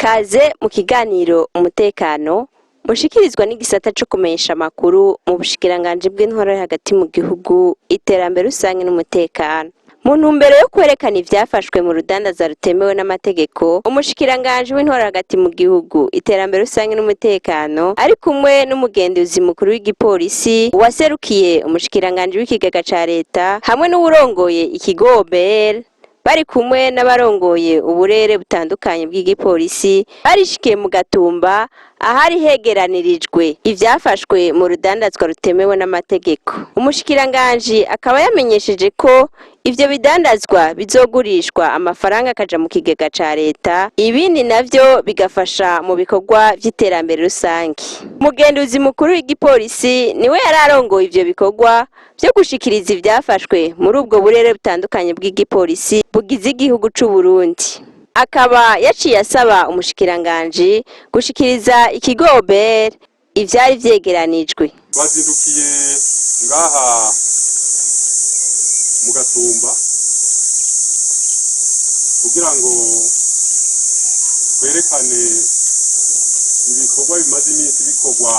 Kaze mu kiganiro umutekano mushikirizwa n'igisata cyo kumenyesha makuru mu Umushikiranganji bw'intwaro hagati mu gihugu iterambere rusange n'umutekano. Mu ntumbero yo kwerekana ivyafashwe mu rudandaza rutemewe n'amategeko, Umushikiranganji w'intwaro hagati mu gihugu iterambere rusange n'umutekano ari kumwe n'umugenduzi mukuru w'igipolisi waserukiye Umushikiranganji w'ikigega ca leta hamwe n'uwurongoye ikigo OBR bari kumwe n'abarongoye uburere butandukanye bw'igipolisi barishikiye mu Gatumba ahari hegeranirijwe ivyafashwe mu rudandazwa rutemewe n'amategeko. Umushikiranganji akaba yamenyesheje ko ivyo bidandazwa bizogurishwa amafaranga akaja mu kigega ca leta, ibindi navyo bigafasha mu bikorwa vy'iterambere rusange. Umugenduzi mukuru w'igipolisi niwe yararongoye ivyo bikorwa byo gushikiriza ivyafashwe muri ubwo burere butandukanye bw'igipolisi bugize igihugu c'u Burundi. Akaba yaciye asaba umushikiranganji gushikiriza ikigo OBR ivyari vyegeranijwe. Bazindukiye ngaha mu Gatumba kugira ngo kwerekane ibikorwa bimaze iminsi bikorwa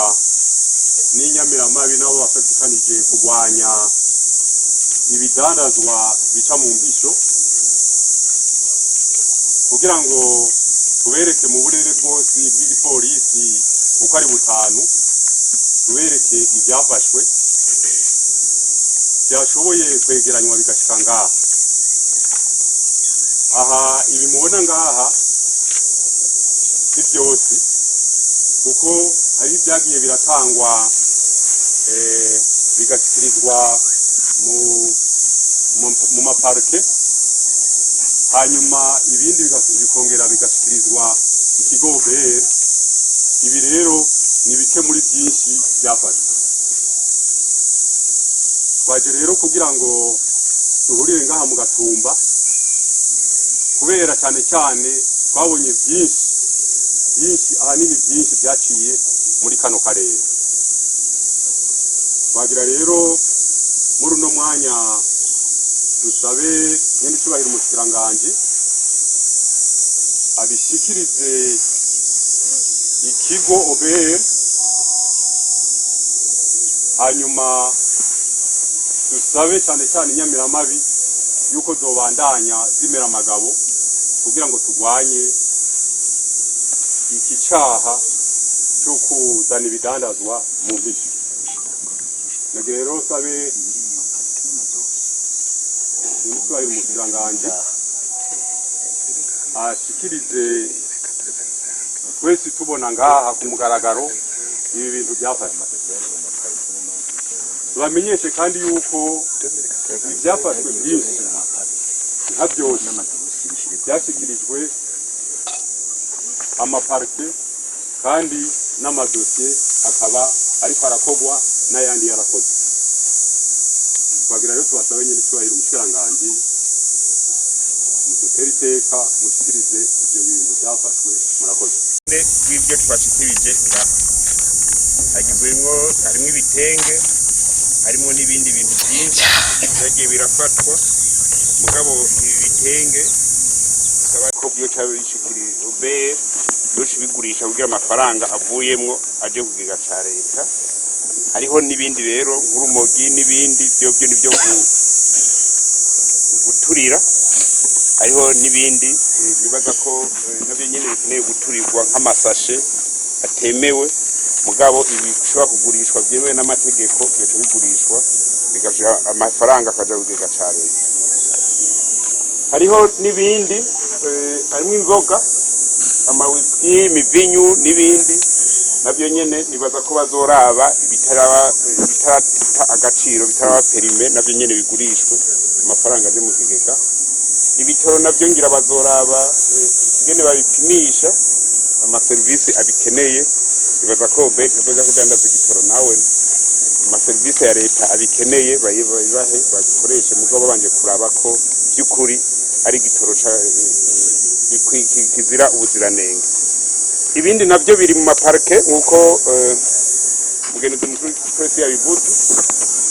n'inyamiramabi nabo bafatikanije kurwanya ibidandazwa bica mu mpisho, kugira ngo tubereke mu burere bwose bw'igipolisi uko ari butanu, tubereke ivyafashwe byashoboye kwegeranywa bigashika ngaha. Aha ibi mubona ngaha si byose, kuko hari ibyagiye biratangwa bigashyikirizwa mu maparike, hanyuma ibindi bikongera bigashyikirizwa ikigo OBR. Ibi rero ni bike muri byinshi byafashwe. Twaje rero kugira ngo duhurire ngaha mu Gatumba, kubera cyane cyane twabonye byinshi ahanini byinshi byaciye muri kano karere. Twagira rero muri uno mwanya dusabe nyene cyubahiro umushikiranganji abishikirize ikigo OBR, hanyuma dusabe cyane cyane inyamiramabi yuko zobandanya zimera amagabo kugira ngo turwanye iki caha cyo kuzana ibidandazwa mu mpisho. Nagira rero sabe n'utwari umushikiranganji ashikirize twese tubona ngaha ku mugaragaro ibi bintu byafashwe. Tubamenyeshe kandi yuko ivyafashwe byinshi nka byose byashyikirijwe amaparike kandi n'amadosiye akaba ariko arakogwa n'ayandi yarakoze. Twagira rero tubasabe nyine cyubahiro umushikiranganji mudutere iteka mushyikirize ibyo bintu byafashwe. Murakoze. Ibyo twashikirije ngaha harimo ibitenge, harimo n'ibindi bintu byinshi byagiye birafatwa. Mugabo ibi bitenge ko byo cyabishikirije OBR doshi bigurisha kugira amafaranga avuyemwo aje kugiga ca leta. Hariho n'ibindi rero nk'urumogi n'ibindi byo nibyo guturira. Hariho n'ibindi bibaza ko nabyo nyene bikeneye guturirwa nk'amasashe atemewe, mugabo ibi bishobora kugurishwa byemewe n'amategeko byo bigurishwa bigaje amafaranga akaja kugiga ca leta. Hariho n'ibindi harimo inzoga, amawiski, imivinyu n'ibindi nabyo nyene nibaza ko bazoraba bitarata agaciro, bitaraba perime, nabyo nyene bigurishwe amafaranga aje mu kigega. Ibitoro nabyo ngira bazoraba ngene babipimisha amaserivisi abikeneye. Nibaza ko beza kudandaza igitoro nawe amaserivisi ya leta abikeneye bayibahe babikoreshe, mugabo banje kuraba ko by'ukuri ari igitoro kizira ubuziranenge. Ibindi nabyo biri mu maparike nkuko mugenzi mukuru w'Igipolisi yabivuze.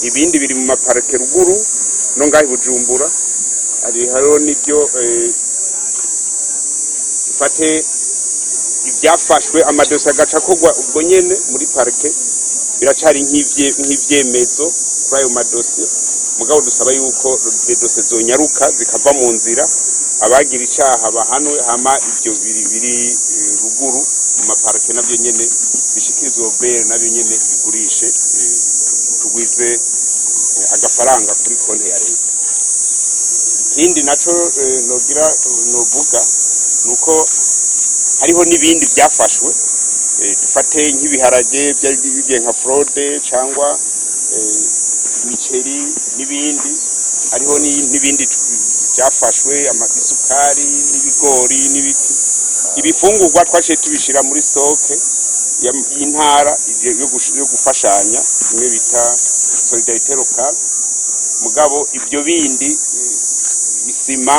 Ibindi biri mu maparike ruguru no ngahi Bujumbura. Hariho n'ibyo fate ibyafashwe amadosiye agaca kugwa ubwo nyene muri parike biracari nk'ivyemezo kuri ayo madosiye mugabo dusaba yuko dosiye zonyaruka zikava mu nzira abagira icaha bahanwe hama ivyo biri ruguru mu maparike navyo nyene bishikirizwa OBR navyo nyene bigurishe tugwize agafaranga kuri konti ya leta. Ikindi naco novuga nuko hariho n'ibindi byafashwe dufate nk'ibiharage byari nka fraude cyangwa imiceri n'ibindi hariho n'ibindi byafashwe amasukari n'ibigori n'ibiti ibifungurwa twaciye tubishira muri stoke y'intara yo gufashanya imwe bita solidarité locale mugabo ibyo bindi isima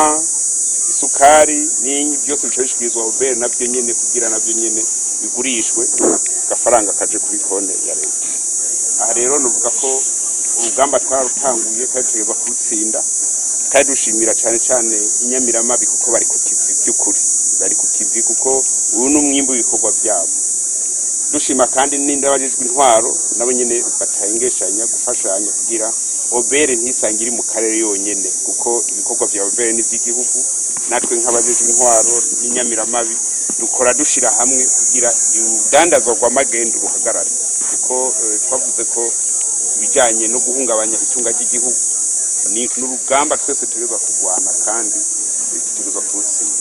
isukari n'inyi byose bicishikizwa OBR navyo nyene kugira navyo nyene bigurishwe gafaranga kaje kuri konte ya leta. Aha rero nuvuga ko urugamba twarutanguye kandi tugeza kurutsinda kandi dushimira cyane inyamiramabi kuko bari ku kivi by'ukuri bari ku kivi kuko uyu n'umwimbo w'ibikorwa byabo dushima kandi n'indabajijwe intwaro nabo nyene batayengeshanya gufashanya kugira OBR ntisangire mu karere yonyene kuko ibikorwa vya OBR ni vy'igihugu natwe nk'abajejwe intwaro n'inyamiramabi dukora dushira hamwe kugira ibidandazwa kwa magendu ruhagarare kuko twavuze ko bijanye no guhungabanya itunga ry'igihugu ni n'urugamba twese tugezwa kugwana kandi tugezwa kurutsinda.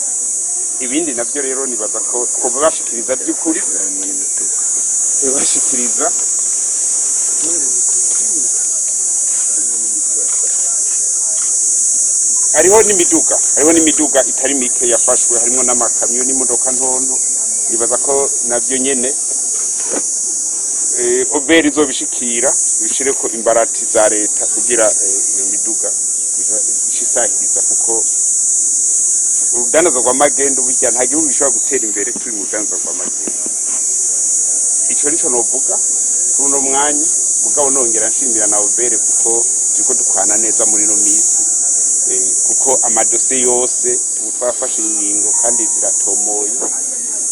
Ibindi navyo rero nibaza ko bashikiriza by'ukuri bashikiriza hariho n'imiduga itari mike yafashwe harimo n'amakamyo n'imodoka ntonto nibaza ko navyo nyene OBR izobishikira bishire ko imbarati za leta kugira iyo miduga ishisahiriza kuko urudandazwa rwa magendu burya nta gihugu gishobora gutera imbere turi mu rudandazwa rwa magendu. Ico nico novuga kuri uno mwanya mugabo nongera nshimira na OBR kuko turiko dukwana neza muri no misi kuko amadosiye yose twafashe ingingo kandi ziratomoye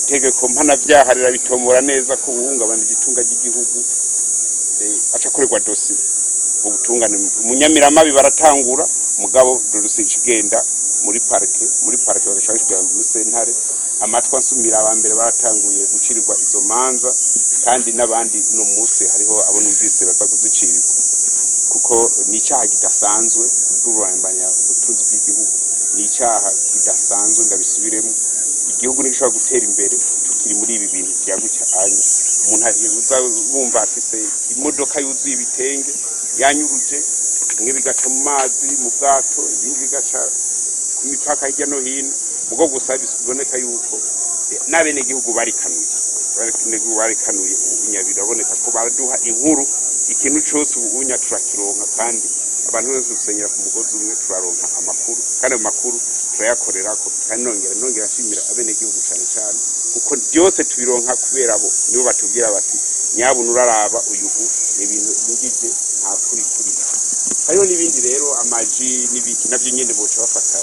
itegeko mpanavyaha rirabitomora neza ko ubuhungabana igitunga ry'igihugu aca korerwa dosiye ubutungane umunyamiramabi baratangura mugabo dosiye ikigenda muri parike bagashashikira mu sentare amatwa nsumira abambere baratanguye gucirirwa izo manza kandi n'abandi no munsi hariho abo numvise baza kuducirirwa kuko ni icyaha kidasanzwe kurwanya ubutunzi bw'igihugu ni icyaha kidasanzwe ndabisubiremo igihugu nigishobora gutera imbere tukiri muri ibi bintu byagutya anya umuntu bumva afise imodoka yuzuye ibitenge yanyuruje bimwe bigaca mu mazi mu bwato ibindi bigaca ku mipaka hirya no hino mugo gusa bisuboneka yuko n'abene gihugu barikanuye biraboneka ko baraduha inkuru ikintu cyose ubunya turakironka kandi abantu bose dusenyera ku mugozi umwe turaronka amakuru kandi ayo makuru turayakorera ko kandi nongera nshimira abene gihugu cyane kuko byose tubironka kubera bo nibo batubwira bati nyabuna uraraba uyu ni ibintu ngije nta kuri hariho n'ibindi rero amaji n'ibiki navyo nyene boca bafata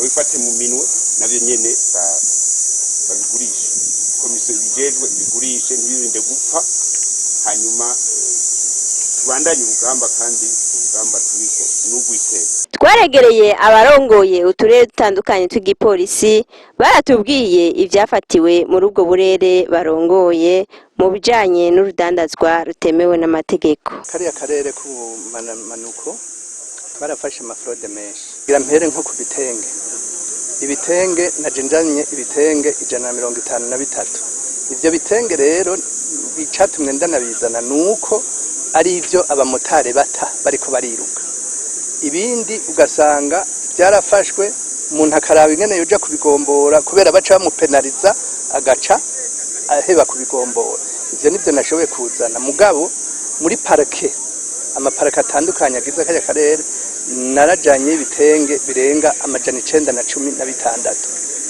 bifate mu minwe navyo nyene babigurisha komisiyo bijejwe ibigurishe ntibirinde gupfa hanyuma tubandanye urugamba kandi urugamba turiko n'ugwiteka. Twaregereye abarongoye uturere dutandukanye tw'igipolisi baratubwiye ivyafatiwe muri ubwo burere barongoye mu bijanye n'urudandazwa rutemewe n'amategeko. Kariya karere k'ubumanuko barafashe amafrode menshi mpere nko ku bitenge ibitenge najenjanye ibitenge 153 ivyo bitenge rero bicatumwe ndanabizana nuko ari ivyo abamotari bata bariko bariruka ibindi ugasanga byarafashwe umuntu akaraba ingene yoja kubigombora kubera baca bamupenaliza agaca aheba kubigombora ivyo nivyo nashoboye kuzana mugabo muri parke amaparke atandukanye agize kajya karere narajanye ibitenge birenga 916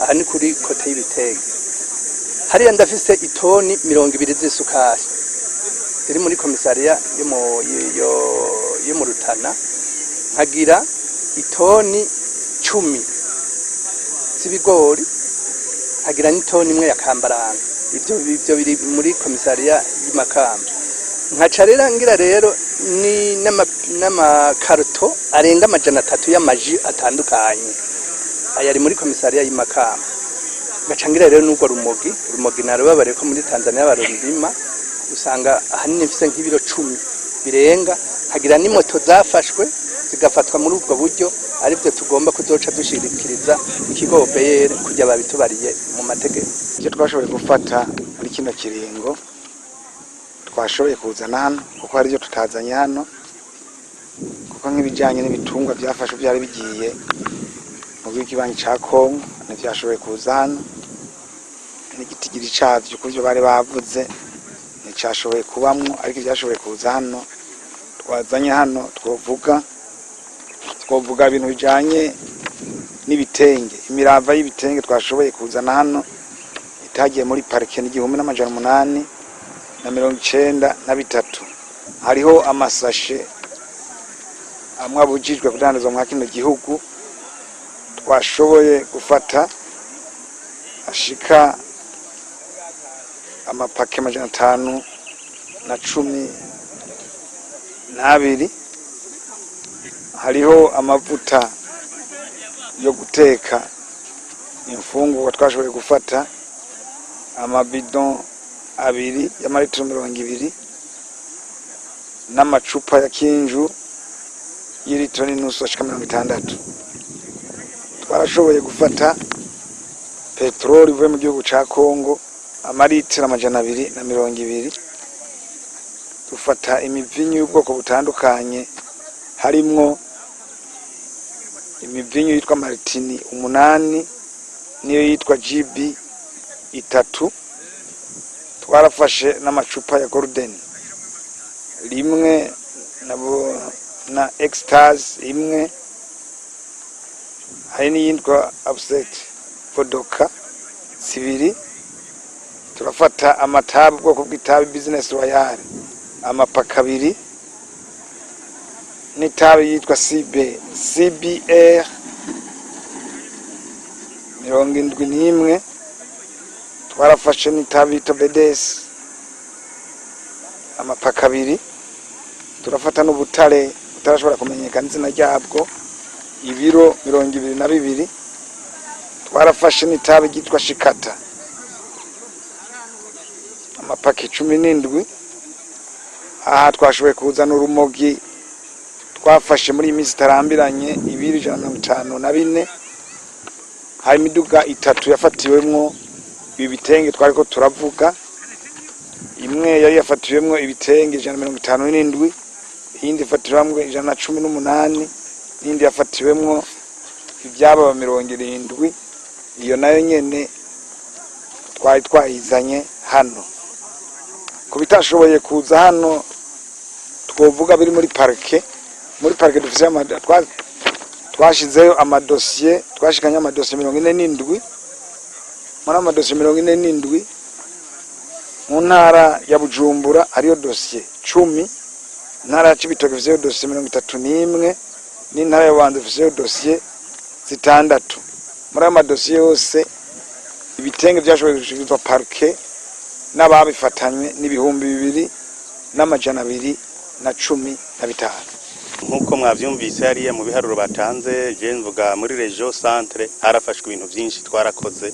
aha ni kuri kote y'ibitenge hariya ndafise itoni 200 z'isukari ziri muri komisariya yo mu Rutana nkagira itoni 10 z'ibigori nkagira n'itoni imwe ya kambaranga. Ibyo biri muri komisariya y'Imakamba. Nkaca rero ngira rero ni n'amakaruto arenga 300 y'amaji atandukanye. Aya ari muri komisariya y'Imakamba. Ngaca ngira rero n'ubwo rumogi narubabare ko muri Tanzania barurima usanga ahanini mfise nk'ibiro 10 birenga, hagira n'imoto zafashwe zigafatwa muri ubwo buryo, aribyo tugomba kuzoca dushirikiriza ikigo OBR kujya babitubariye mu mategeko. Icyo twashoboye gufata muri kino kiringo twashoboye kuzana hano kuko hari ibyo tutazanye hano, kuko nk'ibijyanye n'ibitungwa byafashwe byari bigiye mu gihugu cya Kongo ntibyashoboye kuza hano, n'igitigiri cyabyo ku byo bari bavuze nticyashoboye kubamwo, ariko ibyashoboye kuza hano twazanye hano twovuga ibintu bijyanye n'ibitenge, imirava y'ibitenge twashoboye kuzana hano itagiye muri parike n'1,893. hariho amasashe amwe abujijwe kudandazwa mu kino gihugu twashoboye gufata ashika amapake 512. hariho amavuta yo guteka imfungurwa twashoboye gufata amabidon 2 y'amaritiro 200 n'amacupa ya kinju y'ilitiro n'inusu ashika 60. twarashoboye gufata peteroli ivuye mu gihugu ca Kongo amaritiro 220. dufata imivinyu y'ubwoko butandukanye, harimwo imivinyu yitwa Martini 8 niyo yitwa GB 3. twarafashe n'amacupa ya Golden rimwe na Extase imwe, hari n'iyitwa Upset Vodoka 2. turafata amatabi ubwoko bw'itabi Business Royal amapaka 2 n'itabi yitwa CBR 71. twarafashe n'itabi yitwa BDS amapaka 2. turafata n'ubutare butarashobora kumenyekana izina ryabwo ibiro 22. twarafashe n'itabi ryitwa Shikata amapaka 17. aha twashoboye kuzana urumogi twafashe muri iminsi itarambiranye ibiro 154. hari imiduga 3 yafatiwemwo ibitenge twariko turavuga, imwe yari yafatiwemwo ibitenge 157, iyindi yafatiwemwo 118, n'indi yafatiwemwo ibyaba 70. iyo nayo nyene twari twayizanye hano. kubitashoboye kuza hano twovuga biri muri parike dufise twashizeyo amadosiye, twashikanye amadosiye 47. muri amadosiye 47 mu ntara ya Bujumbura hariyo dosiye 10, ntara ya Cibitoke ifise dosiye 31, n'intara ya Bubanza ifise dosiye 6. muri amadosiye yose ibitenge byashoboye gushikirizwa parike n'ababifatanywe n'ibihumbi 2,215. nkuko mwavyumvise hariya mu biharuro batanze, je mvuga muri region centre harafashwe ibintu byinshi twarakoze,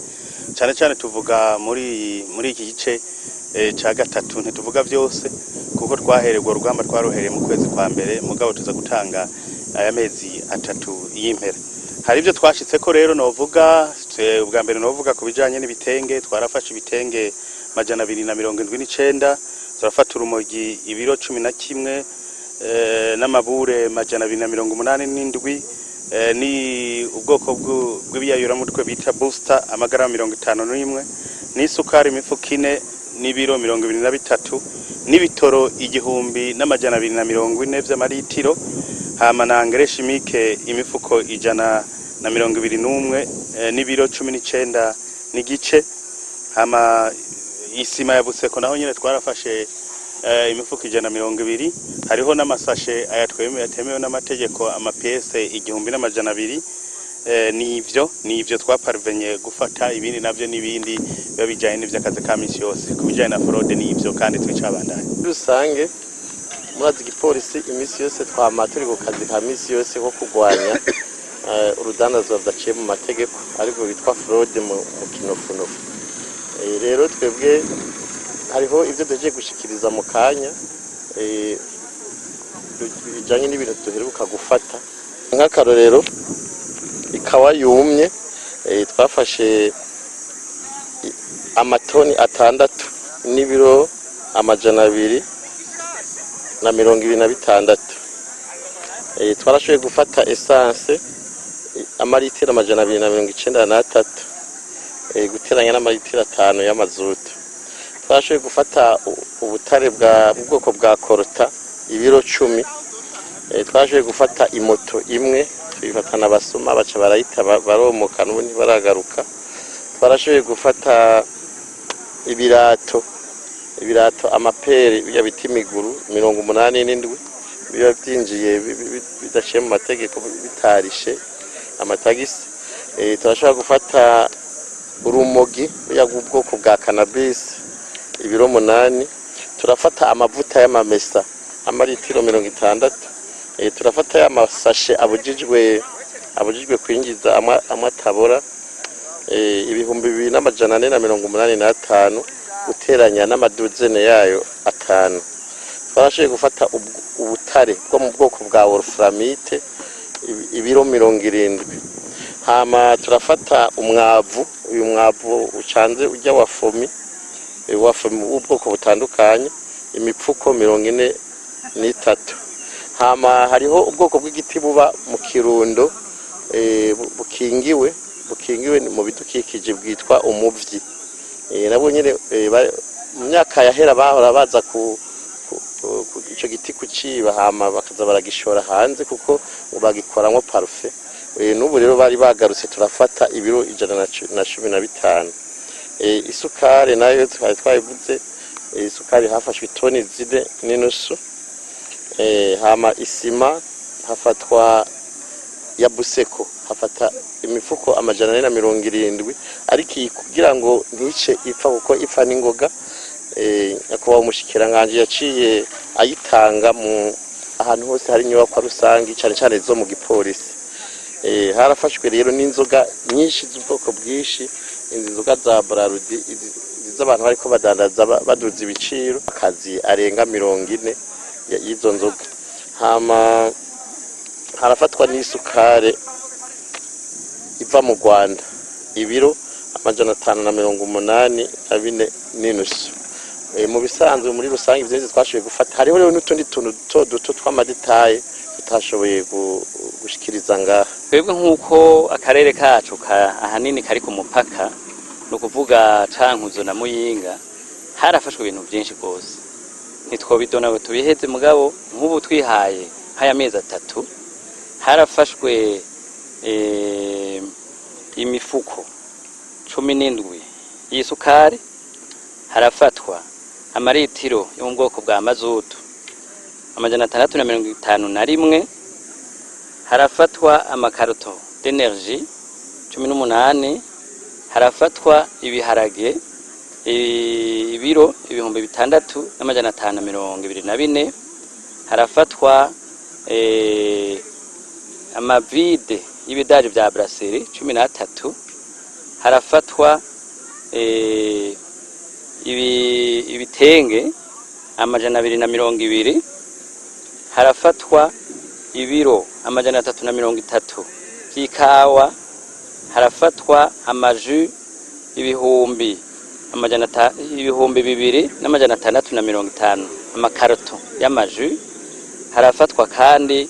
cyane cyane tuvuga muri iki gice ca gatatu, ntituvuga byose kuko twahererwa urugamba twarohereye mu kwezi kwa mbere, mugabo tuza gutanga aya mezi 3 y'impera. hari ibyo twashitse ko rero novuga ubwa mbere novuga kubijanye n'ibitenge. twarafashe ibitenge 279, turafata urumogi ibiro 11, n'amabure 287, ni ubwoko bw'ibiyayuramutwe bita booster amagarama 51, n'isukari imifuko 4 n'ibiro 23, n'ibitoro 1,240 vy'amaritiro, hama na engrais chimique imifuko 121, n'ibiro 19 n'igice, hama isima ya Buseko naho nyene twarafashe imifuko 120. hariho n'amasashe ayatemewe n'amategeko amapiyese 1,200, nivyo twaparvenye gufata, ibindi navyo n'ibindi biba bijanye n'ivy'akazi ka misi yose. Ku bijanye na fraude nivyo kandi twicabandanye rusange. Murazi igipolisi imisi yose twama turi ku kazi ka misi yose ko kurwanya urudandazwa rudaciye mu mategeko ariko bitwa fraude mu kinofunofu. Rero twebwe hariho ivyo duhejeje gushikiriza mu kanya bijanye n'ibintu duheruka gufata, nk'akarorero ikawa yumye twafashe amatoni 6 n'ibiro 226. Twarashoboye gufata essence amaritiro 293 guteranya n'amaritiro 5 y'amazutu. Twashoboye gufata ubutare bwa bwoko bwa korota ibiro 10. Twashoboye gufata imoto imwe twifatana abasuma baca barayita baromoka n'ubundi baragaruka. Twarashoboye gufata ibirato amapere ya biti miguru 87 biba byinjiye bidaciye mu mategeko bitarishe amatagisi. Turashobora gufata urumogi y'ubwoko bwa cannabis ibiro 8. Turafata amavuta y'amamesa amaritiro 60. Turafata y'amasashe abujijwe kwinjiza amatabora ibihumbi 2485 guteranya n'amaduzene yayo 5. Twarashoboye gufata ubutare bwo mu bwoko bwa wolframite ibiro 70. Hama turafata uyu mwavu ucanze ujya wa fomi w'ubwoko butandukanye imipfuko 43. Hama hariho ubwoko bw'igiti buba mu Kirundo bukingiwe mu bidukikije bwitwa umuvyi. Nabo nyine mu myaka yahera bahora baza ku ico giti kuciba hama bakaza baragishora hanze kuko bagikoramwo parfait. N'ubu rero bari bagarutse turafata ibiro 115. Isukari nayo twayivuze, isukari hafashwe itoni 4.5. Hama isima hafatwa ya buseko hafata imifuko 470, ariko kugira ngo ntice ipfa kuko ipfa n'ingoga. Nyakubahwa Umushikiranganji yaciye ayitanga mu ahantu hose hari inyubako rusangi cyane cyane zo mu gipolisi. Harafashwe rero n'inzoga nyinshi z'ubwoko bwishi, inzoga za Brarudi z'abantu bariko badandaza baduza ibiciro, akazi arenga 40 y'izo nzoga. Hama harafatwa n'isukari iva mu Rwanda ibiro 584 mu bisanzwe muri rusange ivyo twashoboye gufata. Hariho rero n'utundi tuntu duto tw'amadetaye tutashoboye gushikiriza ngaha. Twebwe nk'uko akarere kacu ahanini kari ku mupaka, no kuvuga Cankuzo na Muyinga, harafashwe ibintu byinshi rwose. Ntitwobidona ngo tubiheze mugabo nk'ubu twihaye haya mezi 3 harafashwe imifuko 17 y'isukari, harafatwa amaritiro yo mu bwoko bwa mazutu 651, harafatwa amakaroto d'energie 18, harafatwa ibiharage ibiro 6524, harafatwa amavide y'ibidari vya brasserie 13, harafatwa ibitenge 220, harafatwa ibiro 330 by'ikawa, harafatwa amaju ibihumbi 2650 amakaroto y'amaju, harafatwa kandi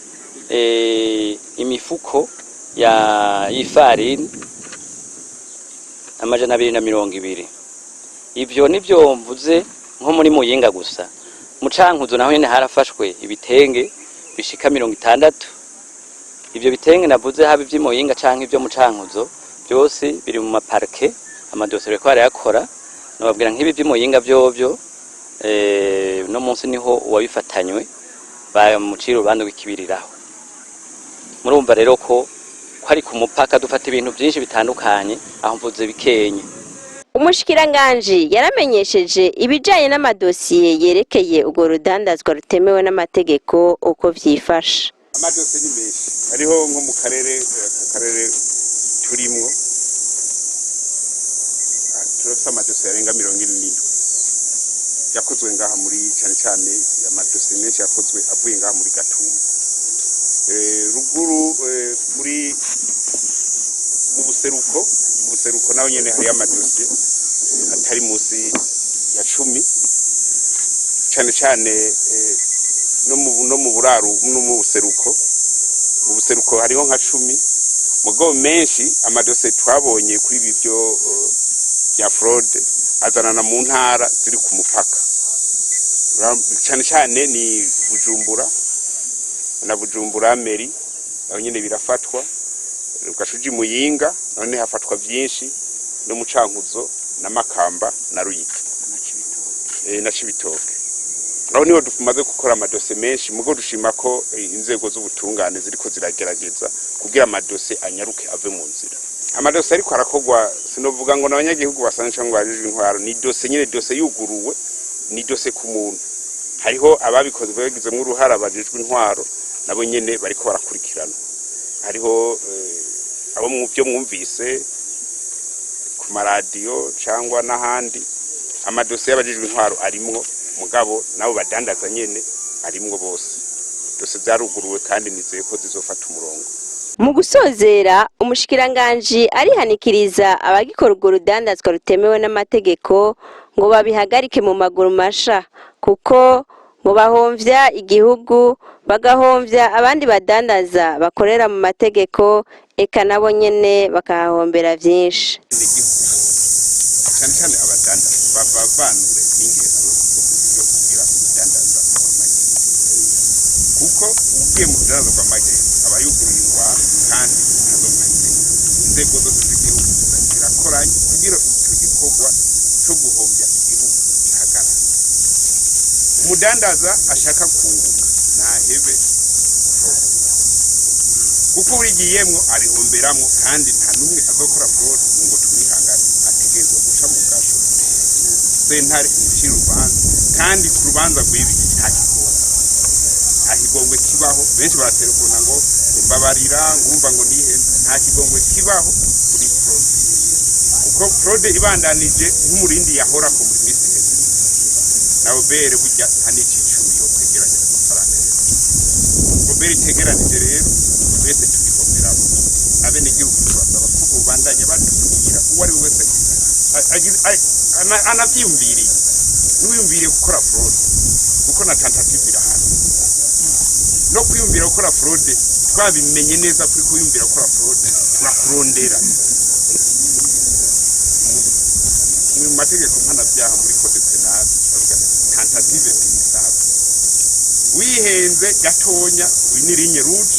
imifuko y'ifarini 220. Ivyo nivyo mvuze nko muri Muyinga gusa. Mu Cankuzo naho nyene harafashwe ibitenge bishika 60. Ivyo bitenge navuze haba ivyo Muyinga canke ivyo mu Cankuzo byose biri mu maparke, amadosere ko arayakora. Nababwira nk'ibi vyo Muyinga vyovyo no munsi niho uwabifatanywe bamucira urubanza rw'ikibiriraho. Murumva rero ko ko ari ku mupaka dufata ibintu byinshi bitandukanye aho mvuze bikenye. Umushikiranganji yaramenyesheje ibijanye n'amadosiye yerekeye urwo rudandazwa rutemewe n'amategeko uko vyifashe. Amadosiye ni menshi hariho nko mu karere turimwo turafite amadosiye arenga 47 yakozwe ngaha muri cyane amadosiye menshi yakozwe avuye ngaha muri Gatumba ruguru muri mu buseruko naho nyene hari amadosiye atari musi ya 10 cyane no mu buraru no mu buseruko hariho nka 10 mugo menshi amadosiye twabonye kuri bivyo ya fraude azanana mu ntara ziri ku mupaka cyane ni Bujumbura Meri aho nyene birafatwa ugashuji Muyinga none hafatwa byinshi no mu Cankuzo na Makamba na Ruyigi na Cibitoke aho niho dufumaze gukora amadosiye menshi mugo dushima ko inzego z'ubutungane ziriko ziragerageza kugira amadosiye anyaruke ave mu nzira. Amadosiye ariko arakogwa sinovuga ngo n'abanyagihugu basanzwe cyangwa barijwe intwaro ni dosiye nyene dosiye yuguruwe ni dosiye ku muntu hariho ababikoze bagizemo uruhara barijwe intwaro nabo nyene bariko barakurikirana hariho abo mu byo mwumvise ku maradiyo cyangwa n'ahandi amadosiye y'abajijwe intwaro arimwo mugabo nabo badandaza nyene arimwo bose dosiye zaruguruwe kandi nizeye ko zizofata umurongo. Mu gusozera umushikiranganji arihanikiriza abagikora urwo rudandazwa rutemewe n'amategeko ngo babihagarike mu maguru masha kuko ngo bahomvya igihugu bagahomvya abandi badandaza bakorera mu mategeko eka nabo nyene bakahahombera vyinshi. Cyane abadandaza bavanure n'ingeso yo kugira ubudandaza bw'amagendo kuko ugiye mu budandaza bw'amagendo aba yuguruye ingwara kandi nazo inzego zose z'igihugu zirakoranye kugira icyo gikorwa cyo guhombya igihugu gihagarara. Umudandaza ashaka kunguka ntahebe kuko urigiyemwo arihomberamwo kandi nta numwe azokora fraud ngo tumwihangane ategerezwa guca mu gasho sentare umushira urubanza kandi ku rubanza rw'ibi nta kigongwe kibaho. Benshi baraterefona ngo mbabarira ngumva ngo nihe nta kigongwe kibaho kuri fraud kuko fraud ibandanije nk'umurindi yahora ku muri misi na OBR burya ntanicicumi yo kwegeranya amafaranga rero OBR itegeranije rero twese tubihomeramo abene igihugu tubasaba ko bubandanye badusugira uwo ari wese anavyumviriye n'uyumviriye gukora fraud kuko na tentative irahari no kwiyumvira gukora fraud twabimenye neza kuri kuyumvira gukora fraud turakurondera mu mategeko mpanabyaha muri code penal tentative pisaba wihenze gatonya winirinye rouge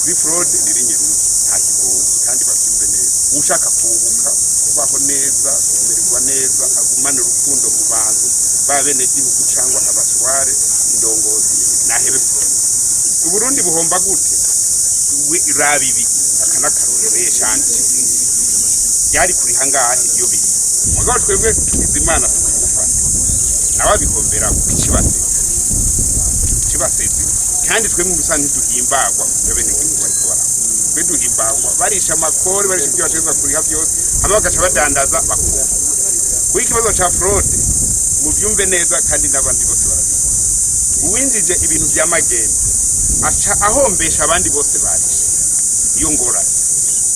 kuri fraud nirinye rouge nta kigongo kandi bavyumve neza ushaka kubuka kubaho neza kumererwa neza agumana urukundo mu bantu babene gihugu cyangwa abatware indongozi nahebe fraud. Uburundi buhomba gute rabibi akanakaroreshanje yari kuri hangahe iyo biri mugabo twebwe izimana tukagufata nababihombera kibaseze kandi twe mu bisanzwe duhimbagwa bene gihugu barikora twe duhimbagwa barisha amakori barisha ibyo bashaka kuriha byose aba bagaca badandaza bakora kuri kibazo ca fraud mu byumve neza kandi n'abandi bose barabizi uwinjije ibintu bya magendu aca ahombesha abandi bose barisha iyo ngorane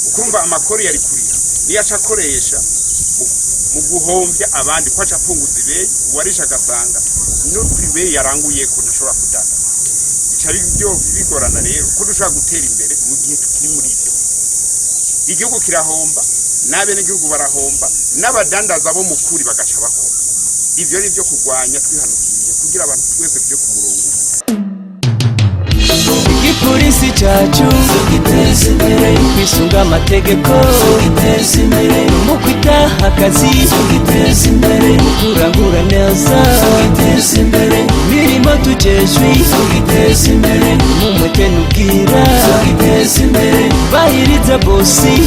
ukumva amakori yari kuriha niyo aca akoresha mu guhombya abandi ko aca apunguza ibeyi uwarisha agasanga no kwibeyi yaranguye ko ntashobora kudandaza bica byo bigorana rero ko dushobora gutera imbere mu gihe tukiri muri ibyo igihugu kirahomba n'abene igihugu barahomba n'abadandaza bo mukuri bagaca bakora ivyo ari byo kurwanya twihanukiye kugira abantu twese byo ku murongo. Igipolisi cyacu giteza imbere kwisunga amategeko giteza imbere mu kwitaha akazi giteza imbere kurangura neza giteza imbere mirimo tujejwe giteza imbere mu mutwe n'ubwira giteza imbere bahiriza bosi